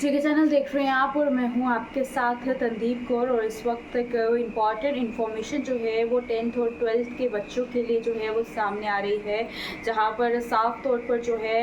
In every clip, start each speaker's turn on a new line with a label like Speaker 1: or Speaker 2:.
Speaker 1: जेके channel देख रहे हैं आप और मैं हूं आपके साथ तंदीप कौर। और इस वक्त एक इम्पॉर्टेंट इन्फॉर्मेशन जो है वो 10th और 12th के बच्चों के लिए जो है वो सामने आ रही है, जहां पर साफ तौर पर जो है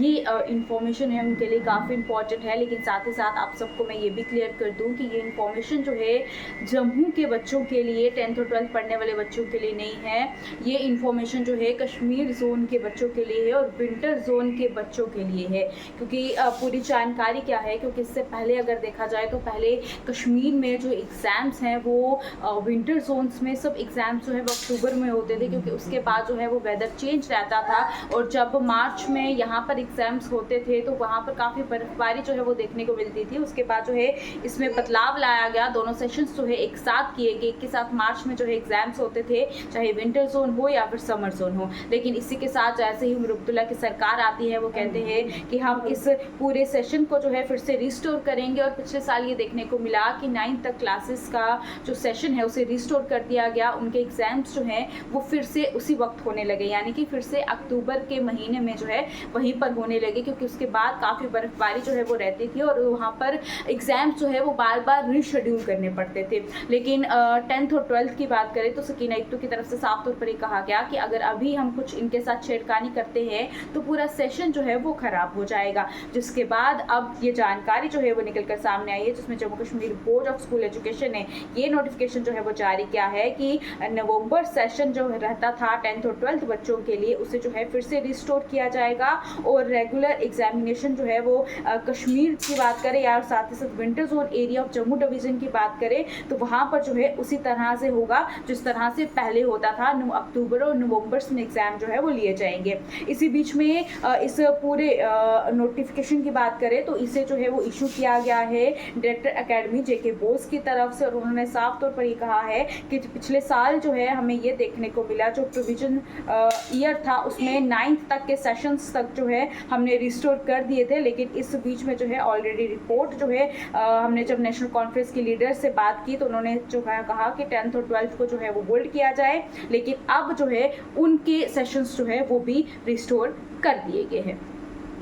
Speaker 1: ये इन्फॉर्मेशन है उनके लिए काफ़ी इम्पॉर्टेंट है। लेकिन साथ ही साथ आप सबको मैं ये भी क्लियर कर दूं कि ये इन्फॉर्मेशन जो है जम्मू के बच्चों के लिए, 10th और 12th पढ़ने वाले बच्चों के लिए नहीं है। ये इन्फॉर्मेशन जो है कश्मीर जोन के बच्चों के लिए है और विंटर जोन के बच्चों के लिए है। क्योंकि पूरी जानकारी क्या है, क्योंकि इससे पहले अगर देखा जाए तो पहले कश्मीर में जो एग्ज़ाम्स हैं वो विंटर जोन्स में सब एग्ज़ाम्स जो है वो अक्टूबर में होते थे, क्योंकि उसके बाद जो है वो वेदर चेंज रहता था। और जब मार्च में यहाँ पर एग्ज़ाम्स होते थे तो वहाँ पर काफ़ी बर्फबारी जो है वो देखने को मिलती थी। उसके बाद जो है इसमें बदलाव लाया गया, दोनों सेशंस जो है एक साथ किए गए। एक के साथ मार्च में जो है एग्ज़ाम्स होते थे, चाहे विंटर जोन हो या फिर समर जोन हो। लेकिन इसी के साथ जैसे ही उमर अब्दुल्ला की सरकार आती है, वो कहते हैं कि हम इस पूरे सेशन को जो है फिर से रिस्टोर करेंगे। और पिछले साल ये देखने को मिला कि 9th तक क्लासेस का जो सेशन है उसे रिस्टोर कर दिया गया। उनके एग्जाम्स जो हैं वो फिर से उसी वक्त होने लगे, यानी कि फिर से अक्टूबर के महीने में जो है वहीं पर होने लगे, क्योंकि उसके बाद काफ़ी बर्फबारी जो है वो रहती थी और वहाँ पर एग्ज़ाम्स जो है वो बार बार रीशेड्यूल करने पड़ते थे। लेकिन 10th और 12th की बात करें तो सकीना इक्तू की तरफ से साफ तौर पर ये कहा गया कि अगर अभी हम कुछ इनके साथ छेड़खानी करते हैं तो पूरा सेशन जो है वो ख़राब हो जाएगा। जिसके बाद अब ये जानकारी जो है वो निकल कर सामने आई है, जिसमें Jammu Kashmir board of school education ने ये नोटिफिकेशन जो है वो जारी किया है कि नवंबर सेशन जो रहता था 10th और 12th बच्चों के लिए, उसे जो है फिर से रिस्टोर किया जाएगा। और रेगुलर एग्जामिनेशन जो है वो कश्मीर की बात करें या साथ ही साथ winter zone area of Jammu division की बात करें तो वहाँ पर जो है उसी तरह से होगा जिस तरह से पहले होता था। अक्टूबर और नवंबर में एग्ज़ाम जो है वो लिए जाएंगे। इसी बीच में इस पूरे नोटिफिकेशन की बात करें तो इसे जो है वो इशू किया गया है डायरेक्टर एकेडमी जेके बोस की तरफ से। और उन्होंने साफ तौर पर ये कहा है कि पिछले साल जो है हमें ये देखने को मिला, जो प्रोविजन ईयर था उसमें 9th तक के सेशंस तक जो है हमने रिस्टोर कर दिए थे। लेकिन इस बीच में जो है ऑलरेडी रिपोर्ट जो है हमने जब नेशनल कॉन्फ्रेंस के लीडर से बात की तो उन्होंने जो है कहा कि 10th और 12th को जो है वो होल्ड किया जाए। लेकिन अब जो है उनके सेशंस जो है वो भी रिस्टोर कर दिए गए हैं।